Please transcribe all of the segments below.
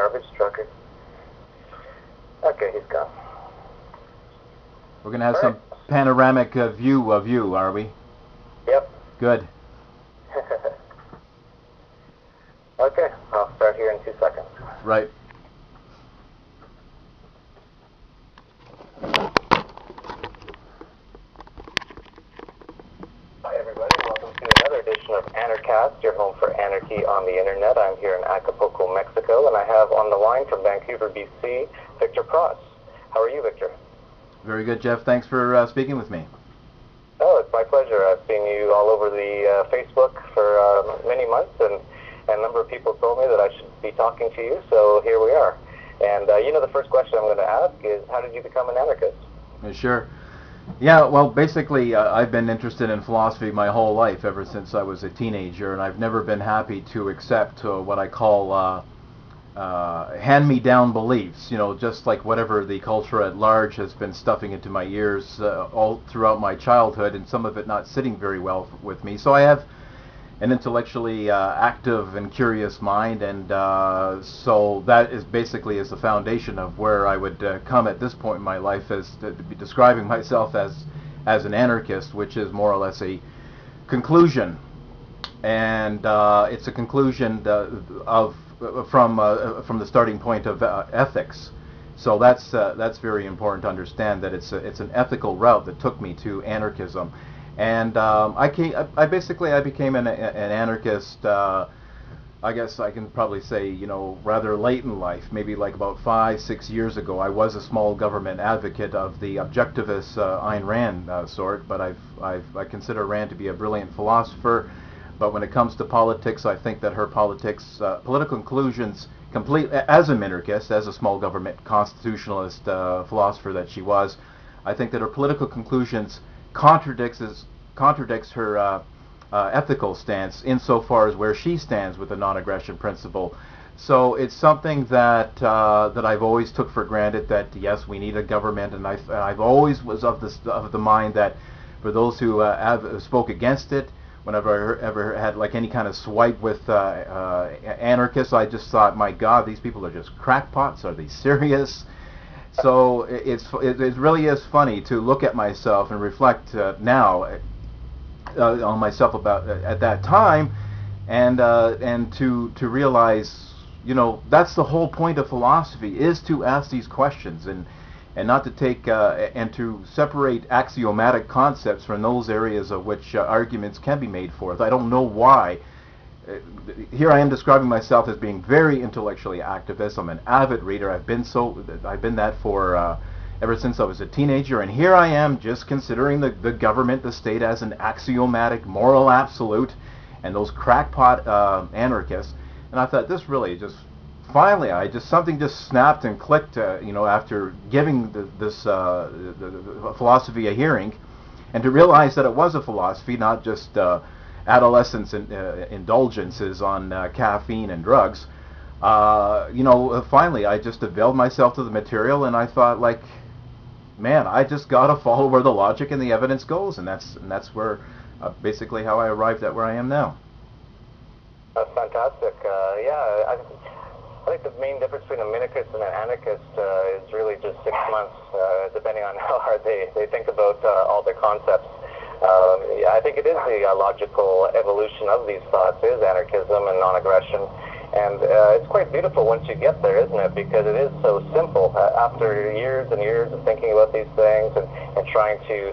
garbage trucker. Okay, he's gone. We're going to have some panoramic view of you, are we? Yep. Good. Okay, I'll start here in 2 seconds. Right. Hi everybody, welcome to another edition of ANARCHAST, your home for anarchy on the internet. I'm here in Acapulco, Mexico, and I have on the line from Vancouver, BC, Victor Pross. How are you, Victor? Very good, Jeff. Thanks for speaking with me. Oh, it's my pleasure. I've seen you all over the Facebook for many months, and a number of people told me that I should be talking to you, so here we are. And the first question I'm going to ask is, how did you become an anarchist? Sure. Yeah, well, basically, I've been interested in philosophy my whole life, ever since I was a teenager, and I've never been happy to accept what I call hand-me-down beliefs, just like whatever the culture at large has been stuffing into my ears all throughout my childhood, and some of it not sitting very well with me. So I have an intellectually active and curious mind, and so that is basically is the foundation of where I would come at this point in my life as to be describing myself as an anarchist, which is more or less a conclusion, and it's a conclusion from the starting point of ethics. So that's very important to understand, that it's an ethical route that took me to anarchism. And I became an anarchist, I guess I can probably say, rather late in life, maybe like about 5-6 years ago. I was a small government advocate of the objectivist Ayn Rand sort, but I consider Rand to be a brilliant philosopher. But when it comes to politics, I think that her political conclusions, as an anarchist, as a small government constitutionalist philosopher that she was, I think that her political conclusions contradicts her ethical stance insofar as where she stands with the non-aggression principle. So it's something that I've always took for granted, that yes, we need a government, and I've always was of the mind that for those who spoke against it, whenever I ever had like any kind of swipe with anarchists, I just thought, my God, these people are just crackpots. Are they serious? So it really is funny to look at myself and reflect now on myself about at that time, and to realize, that's the whole point of philosophy, is to ask these questions and not to take and to separate axiomatic concepts from those areas of which arguments can be made forth. I don't know why. Here I am describing myself as being very intellectually activist. I'm an avid reader. I've been that for ever since I was a teenager, and here I am just considering the government, the state, as an axiomatic moral absolute, and those crackpot anarchists. And I thought, this really just finally, something just snapped and clicked, after giving this philosophy a hearing, and to realize that it was a philosophy, not just adolescents' indulgences on caffeine and drugs. Finally, I just availed myself to the material, and I thought, like, man, I just gotta follow where the logic and the evidence goes, and that's where basically how I arrived at where I am now. That's fantastic. I think the main difference between a minarchist and an anarchist is really just 6 months, depending on how hard they think about all their concepts. I think it is the logical evolution of these thoughts is anarchism and non-aggression. And it's quite beautiful once you get there, isn't it? Because it is so simple. After years and years of thinking about these things and trying to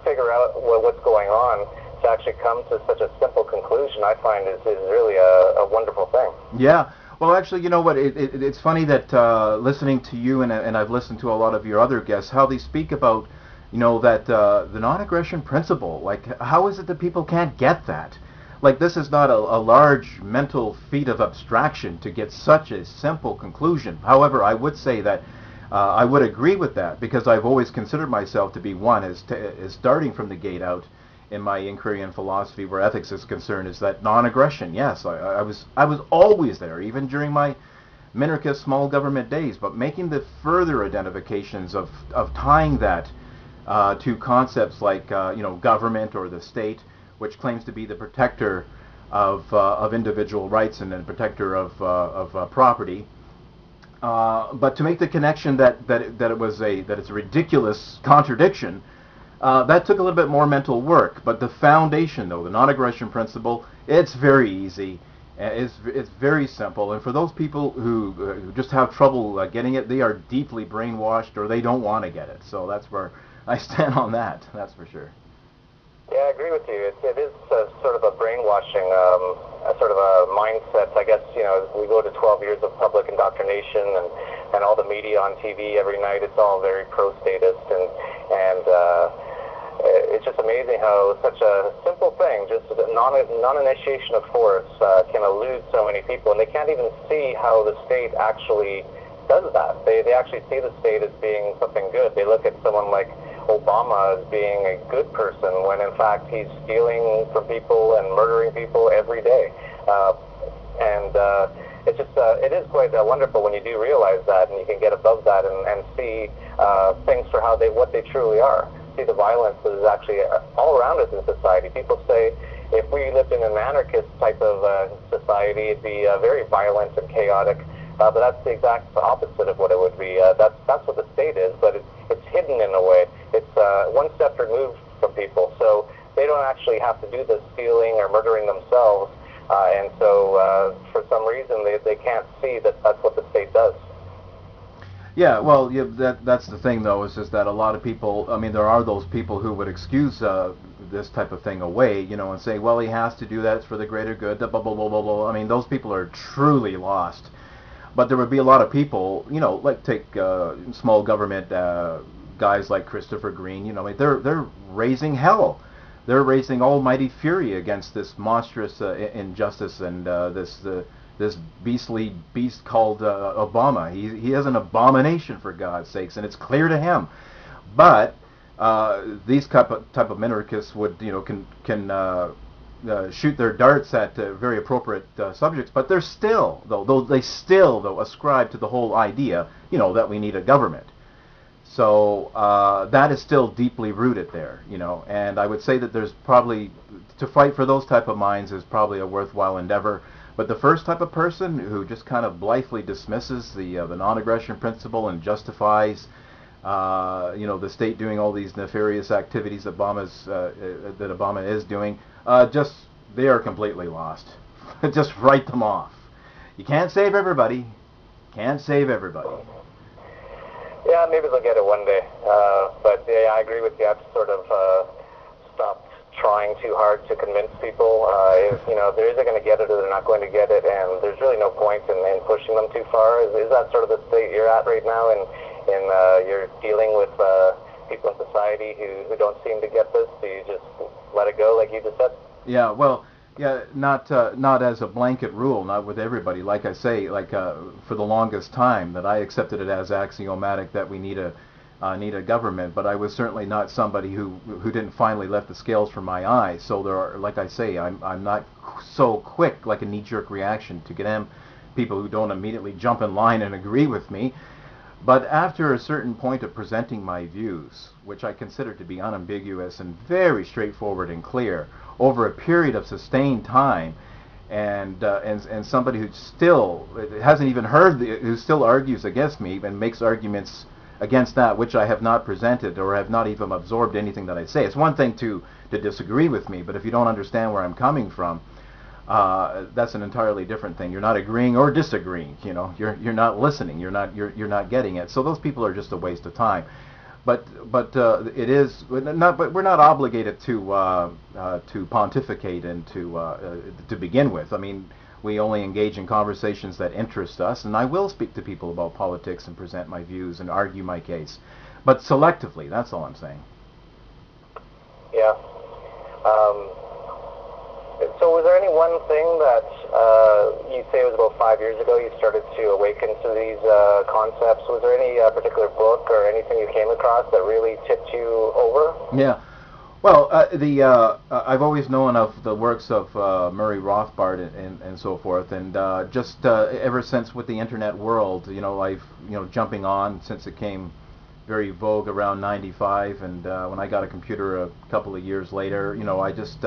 figure out what's going on, to actually come to such a simple conclusion, I find is really a wonderful thing. Yeah. Well, actually, you know what? It's funny that listening to you, and I've listened to a lot of your other guests, how they speak about, that the non-aggression principle. Like, how is it that people can't get that? Like, this is not a large mental feat of abstraction to get such a simple conclusion. However, I would say that I would agree with that, because I've always considered myself to be one, as starting from the gate out in my inquiry in philosophy where ethics is concerned, is that non-aggression. Yes, I was always there, even during my minarchist small government days, but making the further identifications of tying that to concepts like government or the state, which claims to be the protector of individual rights and a protector of property. But to make the connection that it's a ridiculous contradiction, that took a little bit more mental work. But the foundation, though, the non-aggression principle, it's very easy. It's very simple. And for those people who just have trouble getting it, they are deeply brainwashed, or they don't want to get it. So that's where I stand on that. That's for sure. Yeah, I agree with you. It is sort of a brainwashing, a sort of a mindset. I guess, we go to 12 years of public indoctrination and all the media on TV every night. It's all very pro-statist, and it's just amazing how such a simple thing, just a non-initiation of force, can elude so many people, and they can't even see how the state actually does that. They actually see the state as being something good. They look at someone like Obama as being a good person, when in fact he's stealing from people and murdering people every day. It's just it is quite wonderful when you do realize that, and you can get above that and see things for what they truly are. See the violence that is actually all around us in society. People say if we lived in an anarchist type of society, it'd be very violent and chaotic. But that's the exact opposite of what it would be. That's what the state is, but it's hidden in a way. It's one step removed from people, so they don't actually have to do the stealing or murdering themselves, and so for some reason they can't see that that's what the state does. Yeah, well, that's the thing, though, is just that a lot of people, I mean, there are those people who would excuse this type of thing away, and say, well, he has to do that, it's for the greater good, blah, blah, blah, blah, blah. I mean, those people are truly lost. But there would be a lot of people, like take small government guys like Christopher Green, they're raising hell. They're raising almighty fury against this monstrous injustice and this beastly beast called Obama. He is an abomination, for God's sakes, and it's clear to him. But these type of minarchists would, can shoot their darts at very appropriate subjects, but they're still, they still ascribe to the whole idea, that we need a government. So that is still deeply rooted there, and I would say that there's probably, to fight for those type of minds is probably a worthwhile endeavor. But the first type of person who just kind of blithely dismisses the non-aggression principle and justifies the state doing all these nefarious activities that Obama is doing, they are completely lost. Just write them off. You can't save everybody. Can't save everybody. Yeah, maybe they'll get it one day. But yeah, I agree with you. I have to sort of stop trying too hard to convince people. If they're either going to get it or they're not going to get it, and there's really no point in pushing them too far. Is that sort of the state you're at right now? And you're dealing with people in society who don't seem to get this? Do you just let it go, like you just said? Yeah, well, not as a blanket rule, not with everybody. Like I say, for the longest time, that I accepted it as axiomatic that we need a government, but I was certainly not somebody who didn't finally lift the scales from my eyes. So there are, like I say, I'm not so quick, like a knee-jerk reaction, to get people who don't immediately jump in line and agree with me. But after a certain point of presenting my views, which I consider to be unambiguous and very straightforward and clear, over a period of sustained time, and somebody who still hasn't even heard, who still argues against me and makes arguments against that which I have not presented or have not even absorbed anything that I say. It's one thing to disagree with me, but if you don't understand where I'm coming from, that's an entirely different thing. You're not agreeing or disagreeing. You're not listening. You're not getting it. So those people are just a waste of time. But it is not. But we're not obligated to pontificate and to begin with. I mean, we only engage in conversations that interest us, and I will speak to people about politics and present my views and argue my case, but selectively. That's all I'm saying. Yeah. So was there any one thing that you say it was about 5 years ago you started to awaken to these concepts? Was there any particular book or anything you came across that really tipped you over? Yeah. Well, I've always known of the works of Murray Rothbard and so forth, and just ever since with the internet world, I've jumping on since it came very vogue around '95, and when I got a computer a couple of years later, I just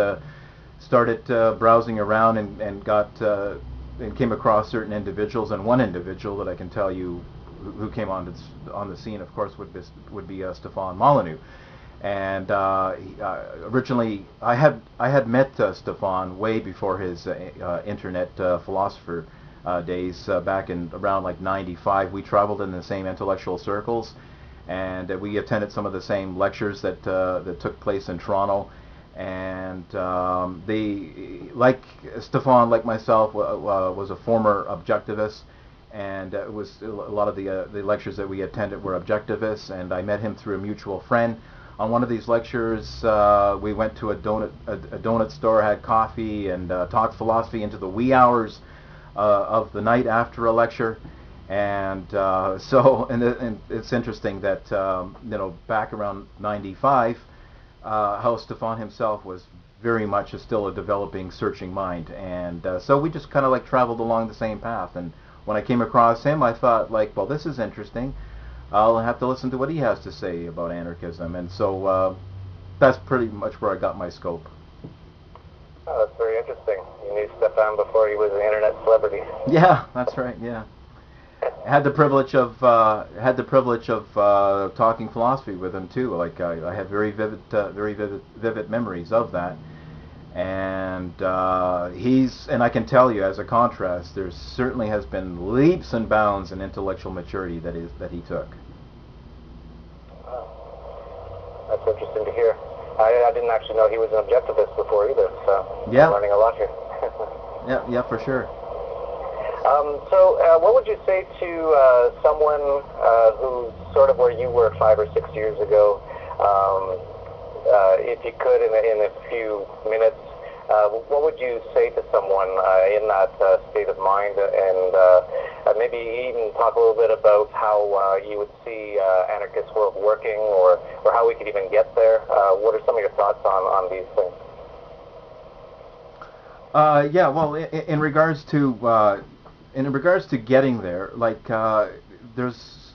started browsing around and got and came across certain individuals, and one individual that I can tell you who came on the scene, of course, would be Stefan Molyneux. And originally, I had met Stefan way before his internet philosopher days, back in around like '95. We traveled in the same intellectual circles, and we attended some of the same lectures that took place in Toronto. And like Stefan, like myself, was a former objectivist, and it was a lot of the lectures that we attended were objectivists. And I met him through a mutual friend. On one of these lectures, we went to a donut store, had coffee, and talked philosophy into the wee hours of the night after a lecture. And and it's interesting that back around '95. How Stefan himself was very much still a developing, searching mind, and so we just kind of like traveled along the same path. And when I came across him, I thought, like, well, this is interesting. I'll have to listen to what he has to say about anarchism, and so that's pretty much where I got my scope. Oh, that's very interesting. You knew Stefan before he was an internet celebrity. Yeah, that's right. Yeah. Had the privilege of talking philosophy with him too. Like I have very vivid memories of that. And and I can tell you, as a contrast, there certainly has been leaps and bounds in intellectual maturity that he took. Wow. That's interesting to hear. I didn't actually know he was an objectivist before either. So yeah. I'm learning a lot here. Yeah, for sure. So what would you say to someone who's sort of where you were 5 or 6 years ago, if you could, in a few minutes, what would you say to someone in that state of mind, and maybe even talk a little bit about how you would see anarchist world working, or how we could even get there? What are some of your thoughts on these things? Yeah, well, in regards to getting there, like there's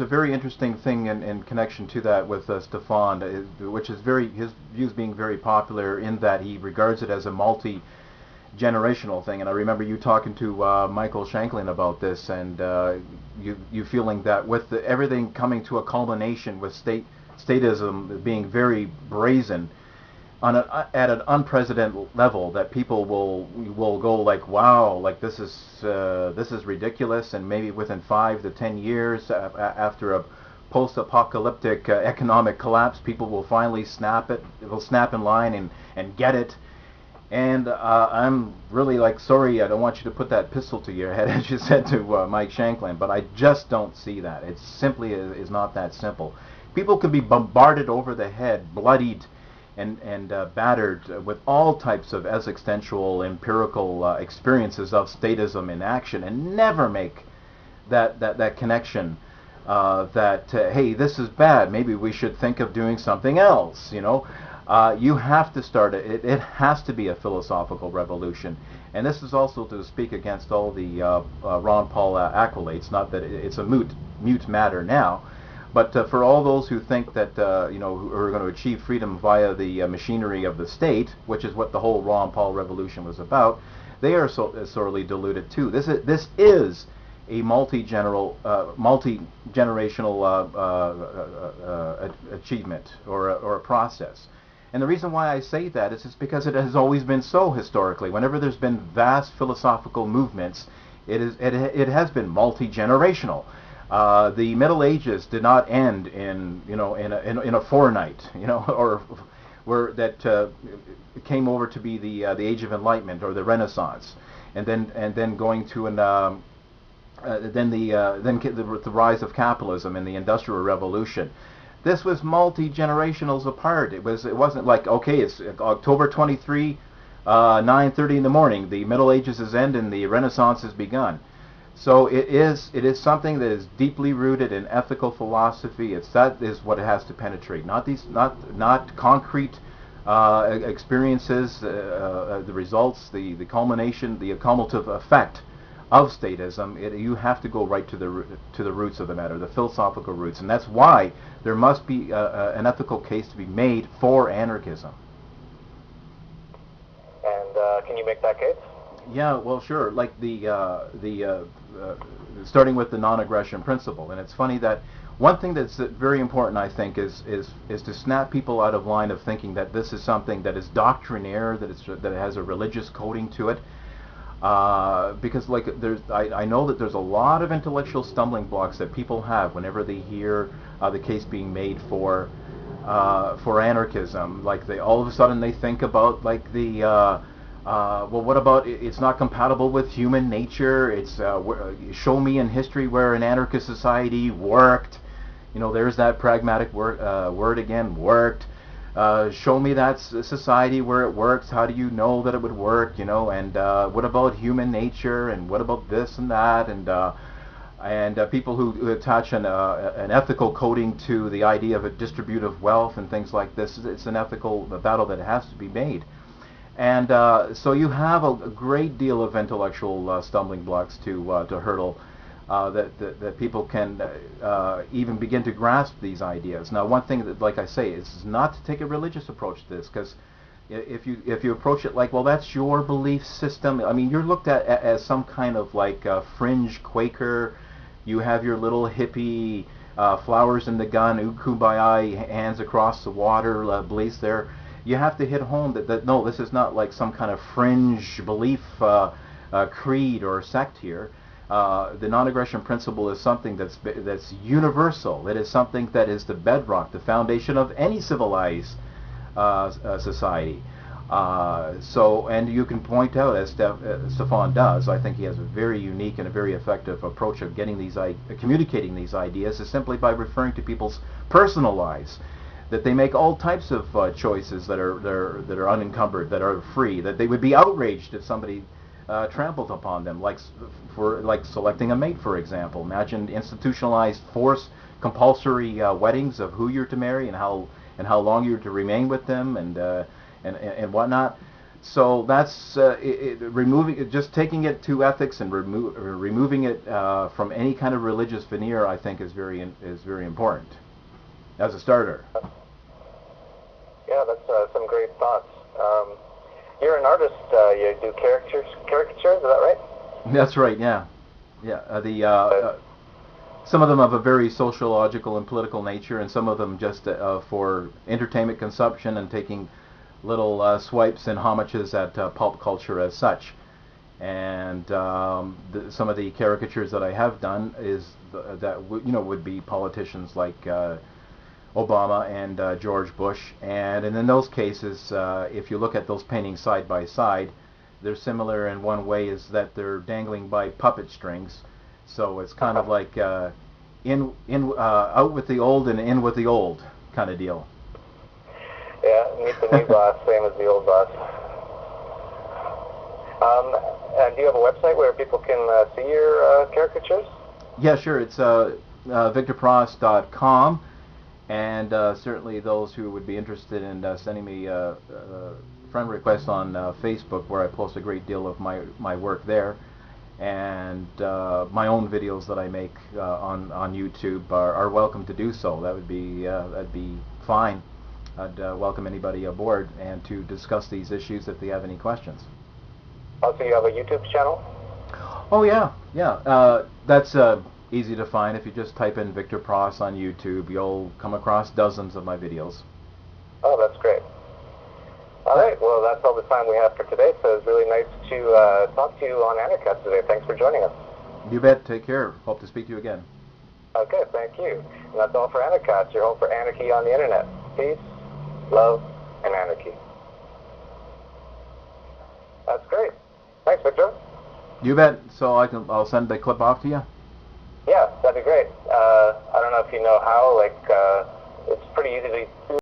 a very interesting thing in connection to that with Stefan, which is his views being very popular in that he regards it as a multi-generational thing. And I remember you talking to Michael Shanklin about this, and you feeling that with everything coming to a culmination, with statism being very brazen, at an unprecedented level, that people will go like, wow, like this is ridiculous, and maybe within 5 to 10 years after a post-apocalyptic economic collapse, people will finally snap in line and get it. And I'm really like, sorry, I don't want you to put that pistol to your head, as you said to Mike Shanklin, but I just don't see that. It simply is not that simple. People can be bombarded over the head, bloodied, and battered with all types of existential, empirical experiences of statism in action, and never make that connection that hey, this is bad, maybe we should think of doing something else. You have to start it has to be a philosophical revolution. And this is also to speak against all the Ron Paul accolades. Not that it's a mute matter now, but for all those who think that who are going to achieve freedom via the machinery of the state, which is what the whole Ron Paul revolution was about, they are sorely deluded too. This is a multi-generational achievement or a process. And the reason why I say that is because it has always been so historically. Whenever there's been vast philosophical movements, it has been multi-generational. The Middle Ages did not end in a fortnight, or where that came over to be the Age of Enlightenment or the Renaissance, and then going to the rise of capitalism and the Industrial Revolution. This was multi-generationals apart. It wasn't like, okay, it's October 23, 9:30 in the morning. The Middle Ages is end and the Renaissance has begun. So it is something that is deeply rooted in ethical philosophy. That is what it has to penetrate. Not concrete experiences, the results, the culmination, the cumulative effect of statism. You have to go right to the roots of the matter, the philosophical roots, and that's why there must be an ethical case to be made for anarchism. Can you make that case? Yeah, well, sure. Like starting with the non-aggression principle, and it's funny that one thing that's very important, I think, is to snap people out of line of thinking that this is something that is doctrinaire, that it has a religious coding to it. Because like I know that there's a lot of intellectual stumbling blocks that people have whenever they hear the case being made for anarchism. Like all of a sudden they think about like well, what about it's not compatible with human nature? It's show me in history where an anarchist society worked. You know, there's that pragmatic word again, worked. Show me that society where it works. How do you know that it would work? You know, and what about human nature? And what about this and that? And people who attach an ethical coding to the idea of a distributive wealth and things like this. It's an ethical battle that has to be made. And so you have a great deal of intellectual stumbling blocks to hurdle that people can even begin to grasp these ideas. Now, one thing that, like I say, is not to take a religious approach to this, because if you approach it like, well, that's your belief system. I mean, you're looked at as some kind of like fringe Quaker. You have your little hippie flowers in the gun, kumbaya, hands across the water, beliefs there. You have to hit home that no, this is not like some kind of fringe belief creed or sect here. The non-aggression principle is something that's universal. It is something that is the bedrock, the foundation of any civilized society. And you can point out, as Stefan does, I think he has a very unique and a very effective approach of communicating these ideas, is simply by referring to people's personal lives. That they make all types of choices that are unencumbered, that are free. That they would be outraged if somebody trampled upon them, like selecting a mate, for example. Imagine institutionalized, forced, compulsory weddings of who you're to marry and how long you're to remain with them and whatnot. So that's just taking it to ethics and removing it from any kind of religious veneer. I think is very important as a starter. Yeah, that's some great thoughts. You're an artist. You do caricatures. Is that right? That's right. Yeah. Some of them of a very sociological and political nature, and some of them just for entertainment consumption and taking little swipes and homages at pulp culture as such. And some of the caricatures that I have done is would be politicians like Obama and George Bush, and in those cases, if you look at those paintings side by side, they're similar in one way, is that they're dangling by puppet strings. So it's kind of like out with the old and in with the old kind of deal. Yeah, meet the new boss, same as the old boss. And do you have a website where people can see your caricatures? Yeah, sure. It's victorpross.com. And certainly those who would be interested in sending me a friend request on Facebook, where I post a great deal of my work there, and my own videos that I make on YouTube are welcome to do so. That'd be fine. I'd welcome anybody aboard and to discuss these issues if they have any questions. Also, you have a YouTube channel? Oh yeah. That's easy to find. If you just type in Victor Pross on YouTube, you'll come across dozens of my videos. Oh, that's great. All right, well, that's all the time we have for today, so it's really nice to talk to you on ANARCHAST today. Thanks for joining us. You bet. Take care. Hope to speak to you again. Okay, thank you. And that's all for ANARCHAST, your home for anarchy on the internet. Peace, love, and anarchy. That's great. Thanks, Victor. You bet. So I'll send the clip off to you? Yeah, that'd be great. I don't know if you know how, it's pretty easy to